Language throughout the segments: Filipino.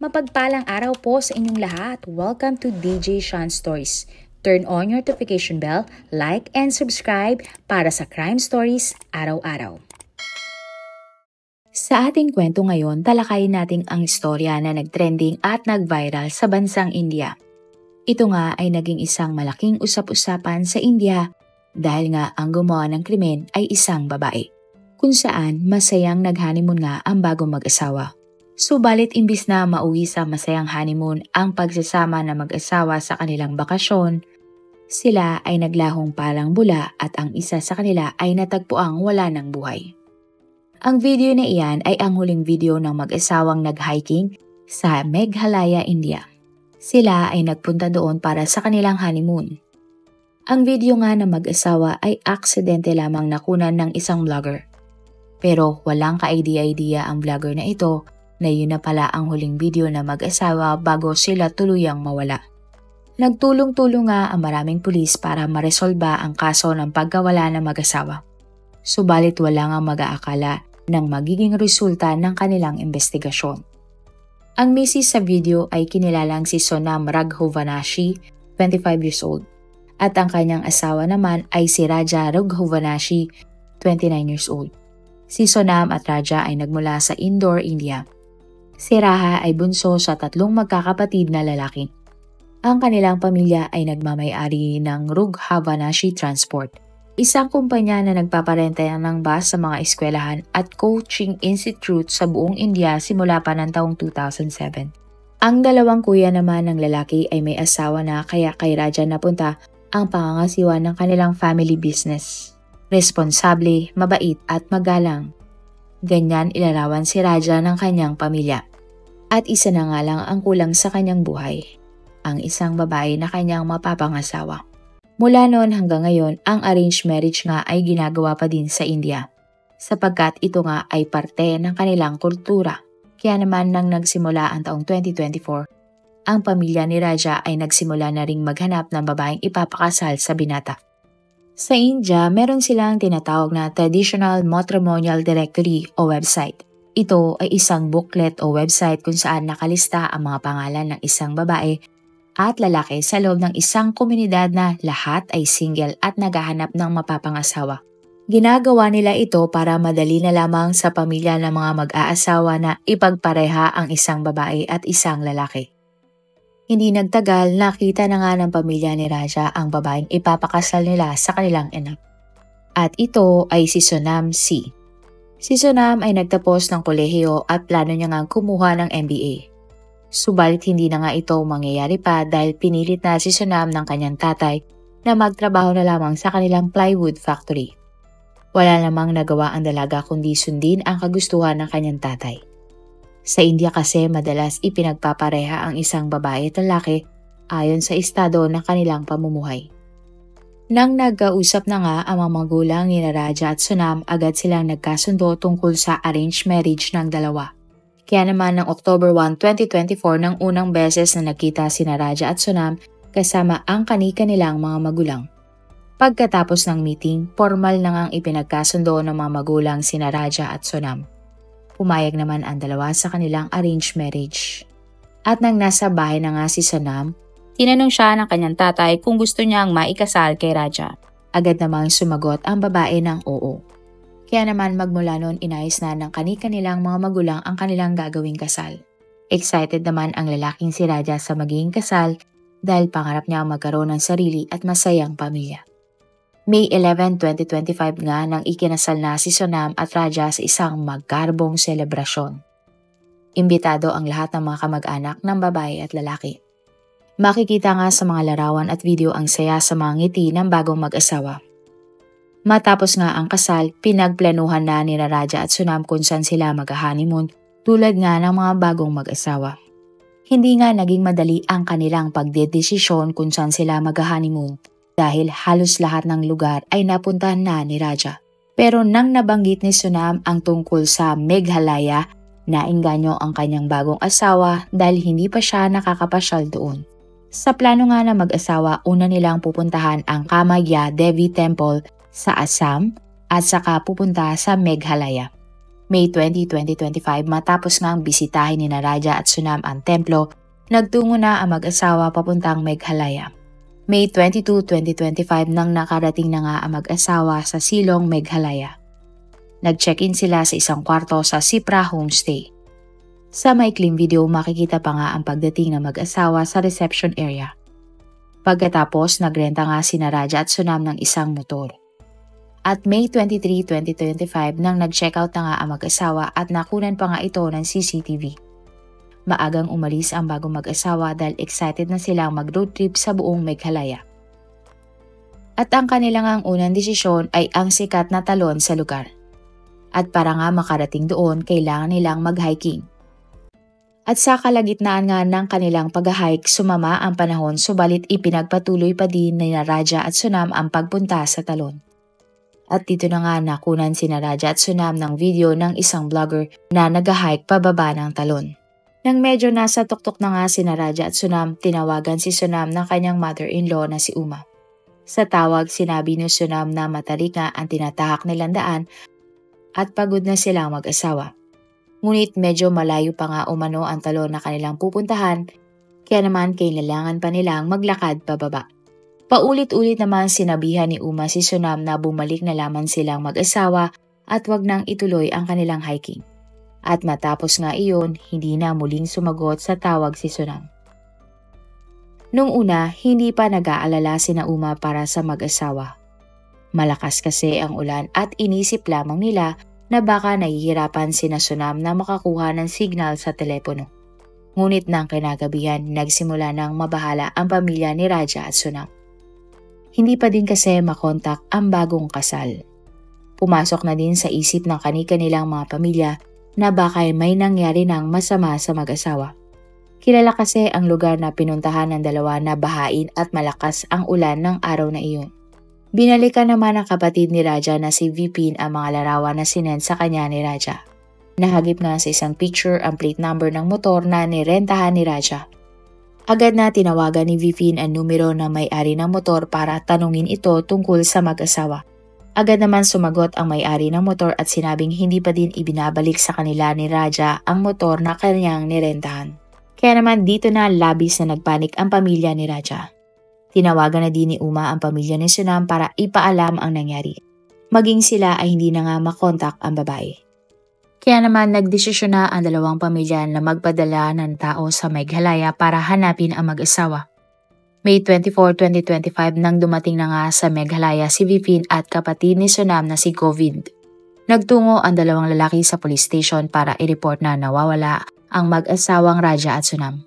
Mapagpalang araw po sa inyong lahat. Welcome to DJ Sean Stories. Turn on your notification bell, like and subscribe para sa crime stories araw-araw. Sa ating kwento ngayon, talakayin natin ang istorya na nagtrending at nag-viral sa bansang India. Ito nga ay naging isang malaking usap-usapan sa India dahil nga ang gumawa ng krimen ay isang babae, kung saan masayang nag-honeymoon nga ang bagong mag-asawa. Subalit imbis na mauwi sa masayang honeymoon ang pagsasama na mag-asawa sa kanilang bakasyon, sila ay naglahong parang bula at ang isa sa kanila ay natagpuang wala ng buhay. Ang video na iyan ay ang huling video ng mag-asawang nag-hiking sa Meghalaya, India. Sila ay nagpunta doon para sa kanilang honeymoon. Ang video nga ng mag-asawa ay aksidente lamang nakunan ng isang vlogger. Pero walang ka-idea-idea ang vlogger na ito na yun na pala ang huling video na mag-asawa bago sila tuluyang mawala. Nagtulong-tulong nga ang maraming pulis para maresolba ang kaso ng pagkawala ng mag-asawa. Subalit wala nga mag-aakala ng magiging resulta ng kanilang investigasyon. Ang misis sa video ay kinilalang si Sonam Raghuvanshi, 25 years old, at ang kanyang asawa naman ay si Raja Raghuvanshi, 29 years old. Si Sonam at Raja ay nagmula sa Indore, India. Si Raha ay bunso sa 3 magkakapatid na lalaki. Ang kanilang pamilya ay nagmamay-ari ng Raghuvanshi Transport, isang kumpanya na nagpaparenta ng bus sa mga eskwelahan at coaching institute sa buong India simula pa ng taong 2007. Ang dalawang kuya naman ng lalaki ay may asawa na kaya kay Raja napunta ang pangangasiwa ng kanilang family business. Responsable, mabait at magalang. Ganyan ilarawan si Raja ng kanyang pamilya. At isa na nga lang ang kulang sa kanyang buhay, ang isang babae na kanyang mapapangasawa. Mula noon hanggang ngayon, ang arranged marriage nga ay ginagawa pa din sa India, sapagkat ito nga ay parte ng kanilang kultura. Kaya naman nang nagsimula ang taong 2024, ang pamilya ni Raja ay nagsimula na ring maghanap ng babaeng ipapakasal sa binata. Sa India, meron silang tinatawag na Traditional Matrimonial Directory o website. Ito ay isang booklet o website kung saan nakalista ang mga pangalan ng isang babae at lalaki sa loob ng isang komunidad na lahat ay single at naghahanap ng mapapangasawa. Ginagawa nila ito para madali na lamang sa pamilya ng mga mag-aasawa na ipagpareha ang isang babae at isang lalaki. Hindi nagtagal, nakita na nga ng pamilya ni Raja ang babaeng ipapakasal nila sa kanilang anak. At ito ay si Sonam C. Si Sonam ay nagtapos ng kolehiyo at plano niya nga kumuha ng MBA. Subalit hindi na nga ito mangyayari pa dahil pinilit na si Sonam ng kanyang tatay na magtrabaho na lamang sa kanilang plywood factory. Wala namang nagawa ang dalaga kundi sundin ang kagustuhan ng kanyang tatay. Sa India kasi madalas ipinagpapareha ang isang babae at lalaki ayon sa estado ng kanilang pamumuhay. Nang nagkausap na nga ang mga magulang ni Raja at Sonam, agad silang nagkasundo tungkol sa arranged marriage ng dalawa. Kaya naman ng October 1, 2024 nang unang beses na nakita sina Raja at Sonam kasama ang kani-kanilang mga magulang. Pagkatapos ng meeting, formal na ngang ipinagkasundo ng mga magulang sina Raja at Sonam. Pumayag naman ang dalawa sa kanilang arranged marriage. At nang nasa bahay na nga si Sonam, tinanong siya ng kanyang tatay kung gusto niyang maikasal kay Raja. Agad namang sumagot ang babae ng oo. Kaya naman magmula noon inayos na ng kani-kanilang mga magulang ang kanilang gagawing kasal. Excited naman ang lalaking si Raja sa magiging kasal dahil pangarap niya magkaroon ng sarili at masayang pamilya. May 11, 2025 nga nang ikinasal na si Sonam at Raja sa isang magkarbong selebrasyon. Imbitado ang lahat ng mga kamag-anak ng babae at lalaki. Makikita nga sa mga larawan at video ang saya sa mga ngiti ng bagong mag-asawa. Matapos nga ang kasal, pinagplanuhan na ni Raja at Sonam kung saan sila mag-honeymoon tulad nga ng mga bagong mag-asawa. Hindi nga naging madali ang kanilang pagdedesisyon kung saan sila mag-honeymoon dahil halos lahat ng lugar ay napuntahan na ni Raja. Pero nang nabanggit ni Sonam ang tungkol sa Meghalaya, naengganyo ang kanyang bagong asawa dahil hindi pa siya nakakapasyal doon. Sa plano nga na mag-asawa, una nilang pupuntahan ang Kamayya Devi Temple sa Assam at saka pupunta sa Meghalaya. May 20, 2025 matapos ngang bisitahin ni Raja at Sonam ang templo, nagtungo na ang mag-asawa papuntang Meghalaya. May 22, 2025 nang nakarating na nga ang mag-asawa sa Silong, Meghalaya. Nag-check-in sila sa isang kwarto sa Sipra Homestay. Sa maikling video makikita pa nga ang pagdating ng mag-asawa sa reception area. Pagkatapos nagrenta nga sina Raja at Sonam ng isang motor. At May 23, 2025 nang nag-checkout na nga ang mag-asawa at nakunan pa nga ito ng CCTV. Maagang umalis ang bagong mag-asawa dahil excited na silang mag-road trip sa buong Meghalaya. At ang kanilang unang desisyon ay ang sikat na talon sa lugar. At para nga makarating doon, kailangan nilang mag-hiking. At sa kalagitnaan nga ng kanilang pag-hike, sumama ang panahon subalit ipinagpatuloy pa din ni Raja at Sonam ang pagpunta sa talon. At dito na nga nakunan sina Raja at Sonam ng video ng isang vlogger na nag-hike pababa ng talon. Nang medyo nasa tuktok na nga sina Raja at Sonam, tinawagan si Sonam ng kanyang mother-in-law na si Uma. Sa tawag, sinabi ni Sonam na matarik nga ang tinatahak nilang daan at pagod na silang mag-asawa. Ngunit medyo malayo pa nga umano ang talon na kanilang pupuntahan, kaya naman kailangan pa nilang maglakad pababa. Paulit-ulit naman sinabihan ni Uma si Sonam na bumalik na lamang silang mag-asawa at wag nang ituloy ang kanilang hiking. At matapos nga iyon, hindi na muling sumagot sa tawag si Sonam. Nung una, hindi pa nag-aalala sina Uma para sa mag-asawa. Malakas kasi ang ulan at inisip lamang nila na baka nahihirapan sina Sonam na makakuha ng signal sa telepono. Ngunit nang kinagabihan, nagsimula ng mabahala ang pamilya ni Raja at Sonam. Hindi pa din kasi makontak ang bagong kasal. Pumasok na din sa isip ng kani-kanilang mga pamilya na baka may nangyari ng masama sa mag-asawa. Kilala kasi ang lugar na pinuntahan ng dalawa na bahain at malakas ang ulan ng araw na iyon. Binalikan naman ng kapatid ni Raja na si Vipin ang mga larawan na sinend sa kanya ni Raja. Nahagip nga sa isang picture ang plate number ng motor na nirentahan ni Raja. Agad na tinawagan ni Vipin ang numero na may-ari ng motor para tanungin ito tungkol sa mag-asawa. Agad naman sumagot ang may-ari ng motor at sinabing hindi pa din ibinabalik sa kanila ni Raja ang motor na kanyang nirentahan. Kaya naman dito na labis na nagpanik ang pamilya ni Raja. Tinawagan na din ni Uma ang pamilya ni Sonam para ipaalam ang nangyari. Maging sila ay hindi na nga makontak ang babae. Kaya naman nagdesisyon na ang dalawang pamilya na magpadala ng tao sa Meghalaya para hanapin ang mag-asawa. May 24, 2025 nang dumating na nga sa Meghalaya si Vipin at kapatid ni Sonam na si Govind. Nagtungo ang dalawang lalaki sa police station para i-report na nawawala ang mag-asawang Raja at Sonam.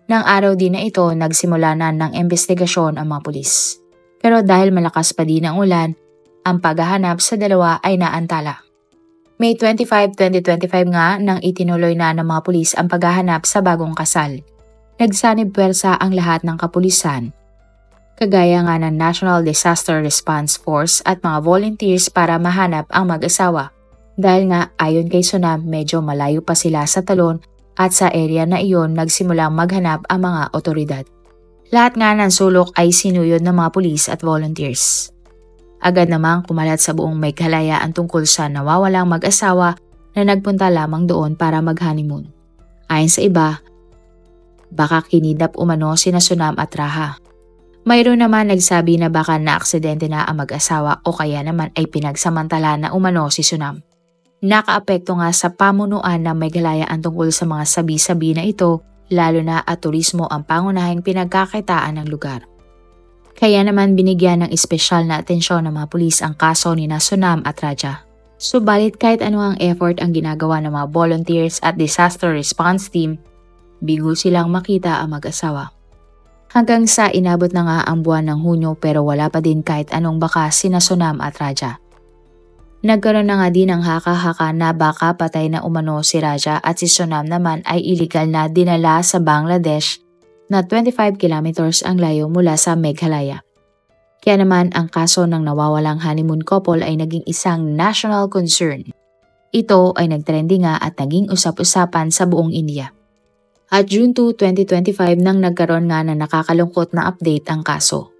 Nang araw din na ito, nagsimula na ng investigasyon ang mga pulis. Pero dahil malakas pa din ang ulan, ang paghahanap sa dalawa ay naantala. May 25, 2025 nga nang itinuloy na ng mga pulis ang paghahanap sa bagong kasal. Nagsanib puwersa ang lahat ng kapulisan, kagaya nga ng National Disaster Response Force at mga volunteers para mahanap ang mag-asawa. Dahil nga ayon kay Sonam medyo malayo pa sila sa talon at sa area na iyon nagsimulang maghanap ang mga otoridad. Lahat nga ng sulok ay sinuyod ng mga pulis at volunteers. Agad namang kumalat sa buong Meghalaya ang tungkol sa nawawalang mag-asawa na nagpunta lamang doon para mag-honeymoon. Ayon sa iba, baka kinidnap umano sina Sonam at Raha. Mayroon naman nagsabi na baka naaksidente na ang mag-asawa o kaya naman ay pinagsamantala na umano si Sonam. Nakaapekto nga sa pamunuan ng Meghalaya ang tungkol sa mga sabi-sabi na ito, lalo na at turismo ang pangunahing pinagkakitaan ng lugar. Kaya naman binigyan ng espesyal na atensyon ng mga pulis ang kaso ni Sonam at Raja. Subalit kahit ano ang effort ang ginagawa ng mga volunteers at disaster response team, bigo silang makita ang mag-asawa. Hanggang sa inabot na nga ang buwan ng Hunyo pero wala pa din kahit anong bakas sina Sonam at Raja. Nagkaroon na nga din ng haka-haka na baka patay na umano si Raja at si Sonam naman ay illegal na dinala sa Bangladesh na 25 kilometers ang layo mula sa Meghalaya. Kaya naman ang kaso ng nawawalang honeymoon couple ay naging isang national concern. Ito ay nagtrending nga at naging usap-usapan sa buong India. At June 2, 2025 nang nagkaroon nga ng nakakalungkot na update ang kaso.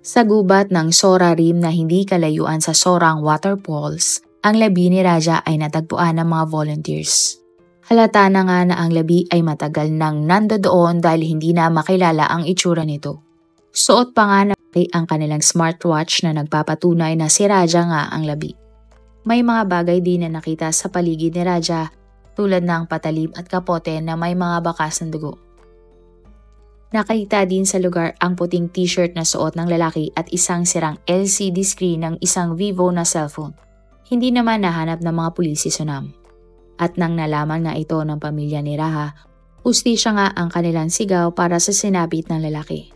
Sa gubat ng Sora Rim na hindi kalayuan sa Sorang Waterfalls, Ang labi ni Raja ay natagpuan ng mga volunteers. Halata na nga na ang labi ay matagal nang nandoon dahil hindi na makilala ang itsura nito. Suot pa nga na ang kanilang smartwatch na nagpapatunay na si Raja nga ang labi. May mga bagay din na nakita sa paligid ni Raja tulad ng patalim at kapote na may mga bakas ng dugo. Nakita din sa lugar ang puting t-shirt na suot ng lalaki at isang sirang LCD screen ng isang Vivo na cellphone. Hindi naman nahanap ng mga pulis si Sonam. At nang nalaman nga ito ng pamilya ni Raha, ustisya nga ang kanilang sigaw para sa sinapit ng lalaki.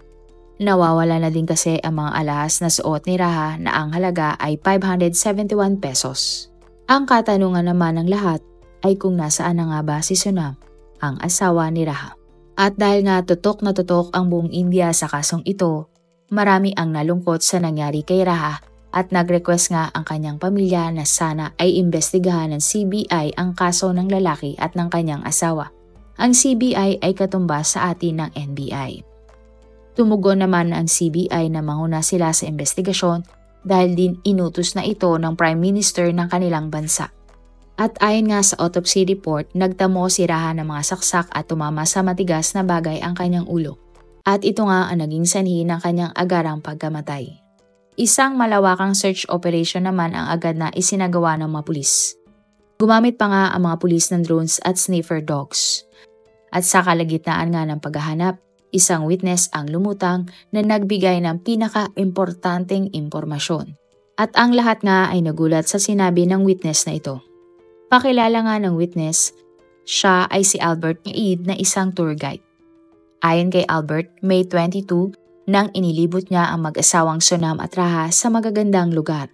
Nawawala na din kasi ang mga alahas na suot ni Raha na ang halaga ay 571 pesos. Ang katanungan naman ng lahat ay kung nasaan na nga ba si Sonam, ang asawa ni Raha. At dahil nga tutok na tutok ang buong India sa kasong ito, marami ang nalungkot sa nangyari kay Raha at nag-request nga ang kanyang pamilya na sana ay imbestigahan ng CBI ang kaso ng lalaki at ng kanyang asawa. Ang CBI ay katumbas sa atin ng NBI. Tumugon naman ang CBI na manguna sila sa investigasyon dahil din inutos na ito ng Prime Minister ng kanilang bansa. At ayon nga sa autopsy report, nagtamo si Raha ng mga saksak at tumama sa matigas na bagay ang kanyang ulo. At ito nga ang naging sanhi ng kanyang agarang pagkamatay. Isang malawakang search operation naman ang agad na isinagawa ng mga pulis. Gumamit pa nga ang mga pulis ng drones at sniffer dogs. At sa kalagitnaan nga ng paghahanap, isang witness ang lumutang na nagbigay ng pinaka-importanteng impormasyon. At ang lahat nga ay nagulat sa sinabi ng witness na ito. Pakilala nga ng witness, siya ay si Albert Eid na isang tour guide. Ayon kay Albert, May 22, nang inilibot niya ang mag-asawang Sonam at Raha sa magagandang lugar.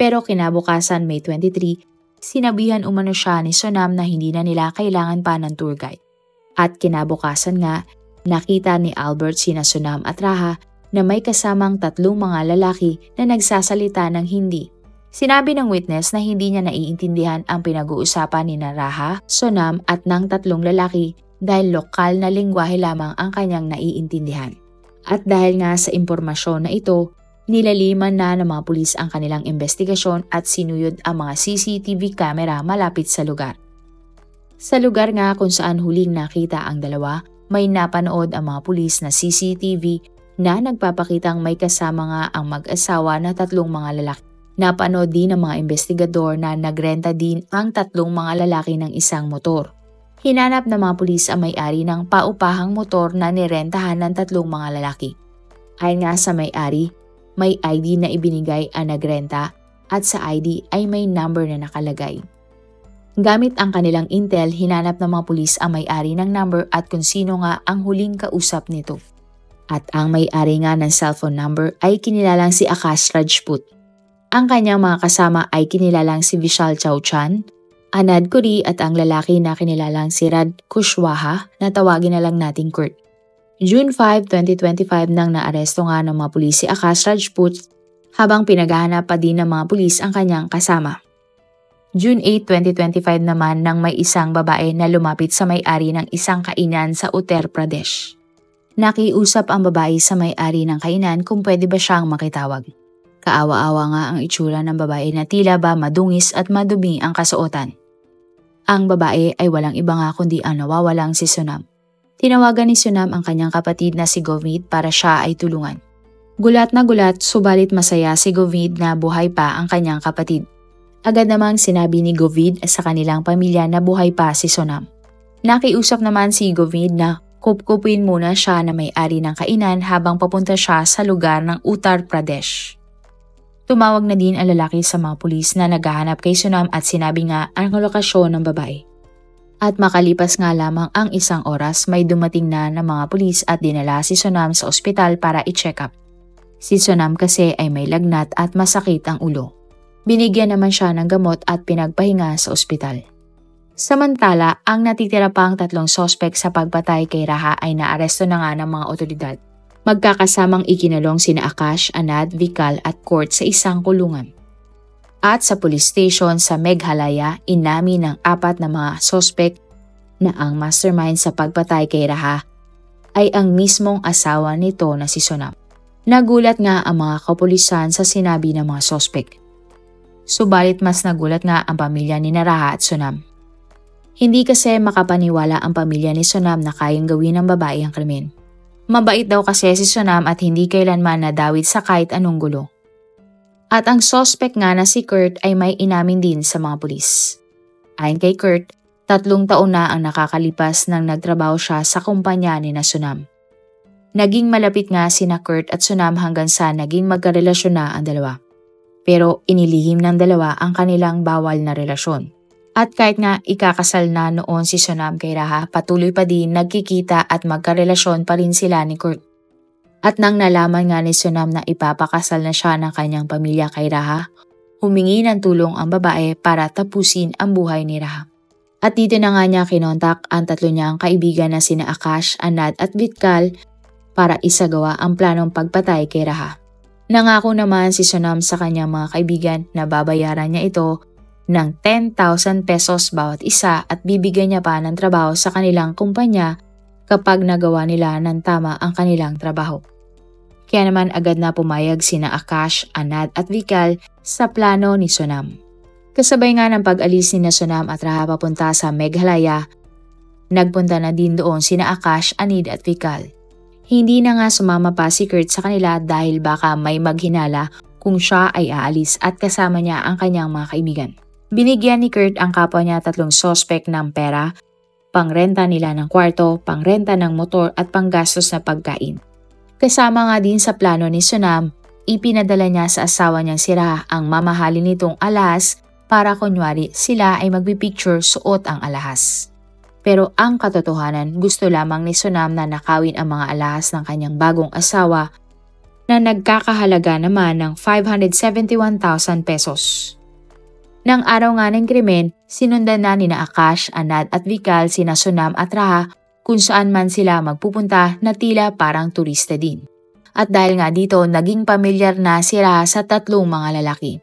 Pero kinabukasan May 23, sinabihan umano siya ni Sonam na hindi na nila kailangan pa ng tour guide. At kinabukasan nga, nakita ni Albert sina Sonam at Raha na may kasamang 3 mga lalaki na nagsasalita ng Hindi. Sinabi ng witness na hindi niya naiintindihan ang pinag-uusapan ni Raha, Sonam at ng 3 lalaki dahil lokal na lengguwahe lamang ang kanyang naiintindihan. At dahil nga sa impormasyon na ito, nilaliman na ng mga pulis ang kanilang investigasyon at sinuyod ang mga CCTV camera malapit sa lugar. Sa lugar nga kung saan huling nakita ang dalawa, may napanood ang mga pulis na CCTV na nagpapakitang may kasama nga ang mag-asawa na 3 mga lalaki. Napanood din ng mga investigador na nagrenta din ang 3 mga lalaki ng isang motor. Hinanap ng mga pulis ang may-ari ng paupahang motor na nirentahan ng 3 mga lalaki. Ayon nga sa may-ari, may ID na ibinigay ang nagrenta at sa ID ay may number na nakalagay. Gamit ang kanilang intel, hinanap ng mga pulis ang may-ari ng number at kung sino nga ang huling kausap nito. At ang may-ari nga ng cellphone number ay kinilalang si Akash Rajput. Ang kanyang mga kasama ay kinilalang si Vishal Chauchan, Anand Kuri at ang lalaki na kinilalang si Rad Kushwaha na tawagin na lang nating Kurt. June 5, 2025 nang naaresto nga ng mga pulis si Akash Rajput habang pinaghahanap pa din ng mga pulis ang kanyang kasama. June 8, 2025 naman nang may isang babae na lumapit sa may-ari ng isang kainan sa Uttar Pradesh. Nakiusap ang babae sa may-ari ng kainan kung pwede ba siyang makitawag. Kaawa-awa nga ang itsura ng babae na tila ba madungis at madumi ang kasuotan. Ang babae ay walang iba nga kundi ang nawawalang si Sonam. Tinawagan ni Sonam ang kanyang kapatid na si Govind para siya ay tulungan. Gulat na gulat, subalit masaya si Govind na buhay pa ang kanyang kapatid. Agad namang sinabi ni Govind sa kanilang pamilya na buhay pa si Sonam. Nakiusap naman si Govind na kupkupin muna siya na may-ari ng kainan habang papunta siya sa lugar ng Uttar Pradesh. Tumawag na din ang lalaki sa mga pulis na naghahanap kay Sonam at sinabi nga ang lokasyon ng babae. At makalipas nga lamang ang 1 oras may dumating na ng mga pulis at dinala si Sonam sa ospital para i-check up. Si Sonam kasi ay may lagnat at masakit ang ulo. Binigyan naman siya ng gamot at pinagpahinga sa ospital. Samantala, ang natitira pang 3 sospek sa pagpatay kay Raha ay naaresto na nga ng mga otoridad. Magkakasamang ikinulong sina Akash, Anand, Vikal at Kurt sa isang kulungan. At sa police station sa Meghalaya, inamin ng 4 na mga sospek na ang mastermind sa pagpatay kay Raha ay ang mismong asawa nito na si Sonam. Nagulat nga ang mga kapulisan sa sinabi ng mga sospek. Subalit mas nagulat nga ang pamilya ni Raha at Sonam. Hindi kasi makapaniwala ang pamilya ni Sonam na kayang gawin ng babae ang krimen. Mabait daw kasi si Sonam at hindi kailanman nadawit sa kahit anong gulo. At ang suspect nga na si Kurt ay may inamin din sa mga pulis. Ayon kay Kurt, 3 taon na ang nakakalipas nang nagtrabaho siya sa kumpanya ni Sonam. Naging malapit nga sina Kurt at Sonam hanggang sa naging magkarelasyon na ang dalawa. Pero inilihim ng dalawa ang kanilang bawal na relasyon. At kahit nga ikakasal na noon si Sonam kay Raha, patuloy pa din nagkikita at magkarelasyon pa rin sila ni Kurt. At nang nalaman nga ni Sonam na ipapakasal na siya ng kanyang pamilya kay Raha, humingi ng tulong ang babae para tapusin ang buhay ni Raha. At dito na nga niya kinontak ang 3 niyang kaibigan na sina Akash, Anad at Vitkal para isagawa ang planong pagpatay kay Raha. Nangako naman si Sonam sa kanyang mga kaibigan na babayaran niya ito ng 10,000 pesos bawat isa at bibigyan niya pa ng trabaho sa kanilang kumpanya kapag nagawa nila ng tama ang kanilang trabaho. Kaya naman agad na pumayag sina Akash, Anad at Vikal sa plano ni Sonam. Kasabay nga ng pag-alis ni Sonam at Raha papunta sa Meghalaya, nagpunta na din doon sina Akash, Anid at Vikal. Hindi na nga sumama pa si Kurt sa kanila dahil baka may maghinala kung siya ay aalis at kasama niya ang kanyang mga kaibigan. Binigyan ni Kurt ang kapwa niya 3 suspect ng pera, pangrenta nila ng kwarto, pangrenta ng motor at panggastos na pagkain. Kasama nga din sa plano ni Sonam, ipinadala niya sa asawa niyang si Raha ang mamahalin nitong alahas para kunwari sila ay magpipicture suot ang alahas. Pero ang katotohanan, gusto lamang ni Sonam na nakawin ang mga alahas ng kanyang bagong asawa na nagkakahalaga naman ng 571,000 pesos. Nang araw nga ng krimen, sinundan na nina Akash, Anad at Vikal sina Sonam at Raha kung saan man sila magpupunta na tila parang turista din. At dahil nga dito, naging pamilyar na si Raha sa 3 mga lalaki.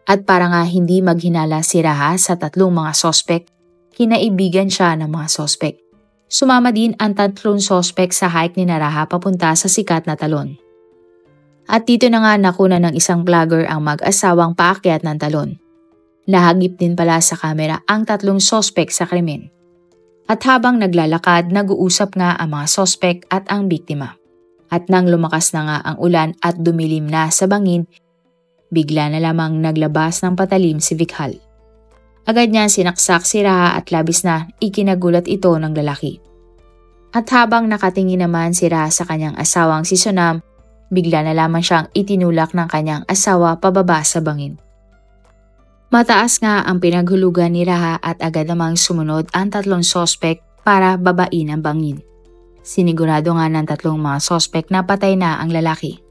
At para nga hindi maghinala si Raha sa 3 mga sospek, kinaibigan siya ng mga sospek. Sumama din ang 3 sospek sa hike ni Raha papunta sa sikat na talon. At dito na nga nakuna ng isang vlogger ang mag-asawang paakyat ng talon. Nahagip din pala sa kamera ang 3 sospek sa krimen. At habang naglalakad, nag-uusap nga ang mga sospek at ang biktima. At nang lumakas na nga ang ulan at dumilim na sa bangin, bigla na lamang naglabas ng patalim si Vikhal. Agad niya sinaksak si Raha at labis na ikinagulat ito ng lalaki. At habang nakatingin naman si Raha sa kanyang asawang si Sonam, bigla na lamang siyang itinulak ng kanyang asawa pababa sa bangin. Mataas nga ang pinaghulugan ni Raha at agad namang sumunod ang 3 sospek para babain ang bangin. Sinigurado nga ng 3 mga sospek na patay na ang lalaki.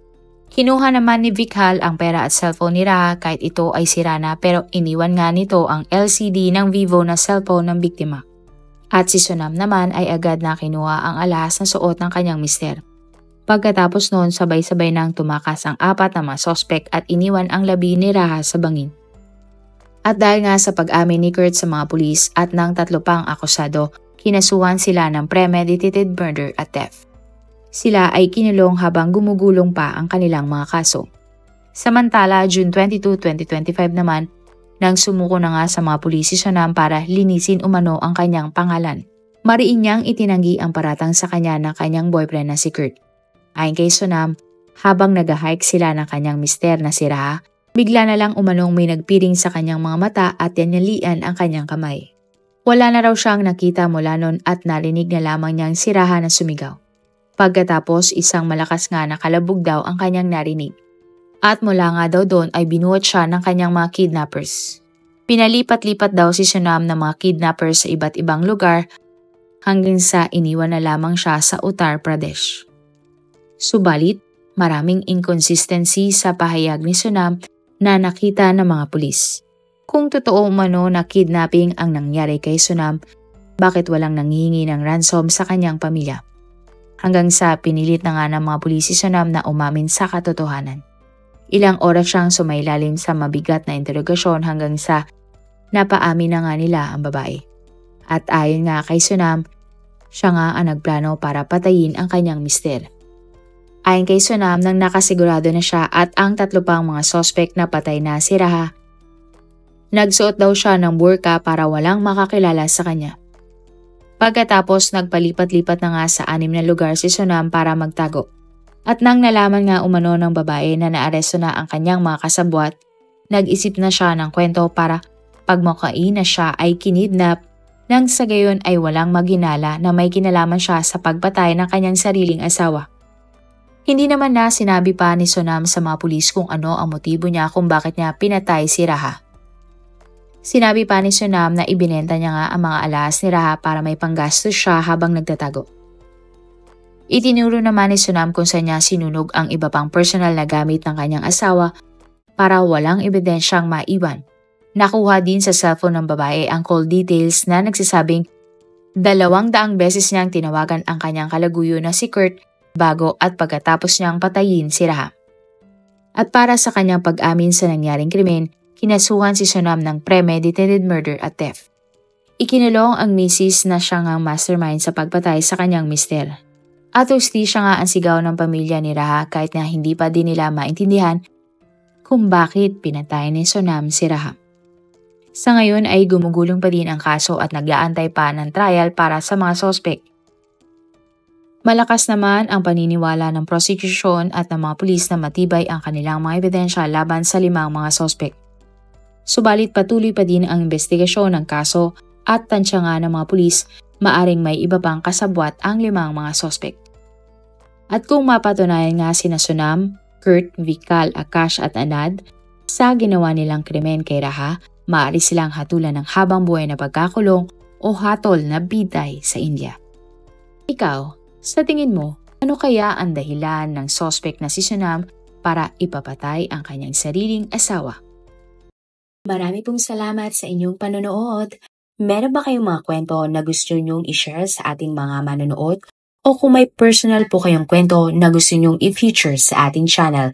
Kinuha naman ni Vikhal ang pera at cellphone ni Raha kahit ito ay sira na pero iniwan nga nito ang LCD ng Vivo na cellphone ng biktima. At si Sonam naman ay agad na kinuha ang alahas na suot ng kanyang mister. Pagkatapos noon sabay-sabay nang tumakas ang 4 na mga sospek at iniwan ang labi ni Raha sa bangin. At dahil nga sa pag-amin ni Kurt sa mga pulis at ng 3 pang akusado, kinasuhan sila ng premeditated murder at theft. Sila ay kinulong habang gumugulong pa ang kanilang mga kaso. Samantala, June 22, 2025 naman, nang sumuko na nga sa mga pulis si Sonam para linisin umano ang kanyang pangalan. Mariin niyang itinanggi ang paratang sa kanya ng kanyang boyfriend na si Kurt. Ayon kay Sonam, habang nag-hike sila ng kanyang mister na si Raha, bigla na lang umanong may nagpiring sa kanyang mga mata at yanalian ang kanyang kamay. Wala na raw siyang nakita mula noon at narinig na lamang niyang si Raha na sumigaw. Pagkatapos isang malakas nga na kalabog daw ang kanyang narinig. At mula nga daw doon ay binuhat siya ng kanyang mga kidnappers. Pinalipat-lipat daw si Sonam ng mga kidnappers sa iba't ibang lugar hanggang sa iniwan na lamang siya sa Uttar Pradesh. Subalit, maraming inconsistency sa pahayag ni Sonam na nakita ng mga pulis. Kung totoo umano na kidnapping ang nangyari kay Sonam, bakit walang nanghihingi ng ransom sa kanyang pamilya? Hanggang sa pinilit na nga ng mga pulis si Sonam na umamin sa katotohanan. Ilang oras siyang sumailalim sa mabigat na interogasyon hanggang sa napaamin na nga nila ang babae. At ayon nga kay Sonam, siya nga ang nagplano para patayin ang kanyang mister. Ayon kay Sonam, nang nakasigurado na siya at ang 3 pang mga sospek na patay na si Raha, Nagsuot daw siya ng burka para walang makakilala sa kanya. Pagkatapos nagpalipat-lipat na nga sa 6 na lugar si Sonam para magtago. At nang nalaman nga umano ng babae na naaresto na ang kanyang mga kasabwat, nag-isip na siya ng kwento para pagmukain na siya ay kinidnap nang sa gayon ay walang maginala na may kinalaman siya sa pagpatay ng kanyang sariling asawa. Hindi naman na sinabi pa ni Sonam sa mga pulis kung ano ang motibo niya kung bakit niya pinatay si Raha. Sinabi pa ni Sonam na ibinenta niya nga ang mga alahas ni Raha para may panggastos siya habang nagtatago. Itinuro naman ni Sonam kung saan niya sinunog ang iba pang personal na gamit ng kanyang asawa para walang ebidensyang maiwan. Nakuha din sa cellphone ng babae ang call details na nagsasabing 200 beses niyang tinawagan ang kanyang kalaguyo na si Kurt bago at pagkatapos niyang patayin si Raha. At para sa kanyang pag-amin sa nangyaring krimen, kinasuhan si Sonam ng premeditated murder at theft. Ikinulong ang misis na siya ngang mastermind sa pagpatay sa kanyang mister. At hustisya nga ang sigaw ng pamilya ni Raha kahit na hindi pa din nila maintindihan kung bakit pinatay ni Sonam si Raha. Sa ngayon ay gumugulong pa din ang kaso at nag-aantay pa ng trial para sa mga sospek. Malakas naman ang paniniwala ng prosecution at ng mga pulis na matibay ang kanilang mga ebidensya laban sa 5 mga sospek. Subalit patuloy pa din ang investigasyon ng kaso at tansya nga ng mga pulis maaring may iba pang kasabwat ang 5 mga sospek. At kung mapatunayan nga sina Sonam, Kurt, Vikal, Akash at Anad sa ginawa nilang krimen kay Raha, maaari silang hatulan ng habang buhay na pagkakulong o hatol na biday sa India. Ikaw, sa tingin mo, ano kaya ang dahilan ng sospek na si Sonam para ipapatay ang kanyang sariling asawa? Marami pong salamat sa inyong panonood. Meron ba kayong mga kwento na gusto nyong i-share sa ating mga manonood? O kung may personal po kayong kwento na gusto nyong i-feature sa ating channel,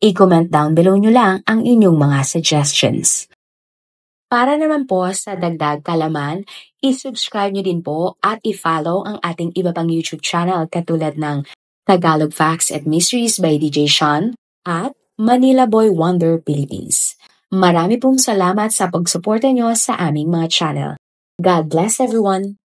i-comment down below nyo lang ang inyong mga suggestions. Para naman po sa dagdag kalaman, i-subscribe nyo din po at i-follow ang ating iba pang YouTube channel katulad ng Tagalog Facts and Mysteries by DJ Sean at Manila Boy Wonder Philippines. Marami pong salamat sa pagsuporta nyo sa aming mga channel. God bless everyone!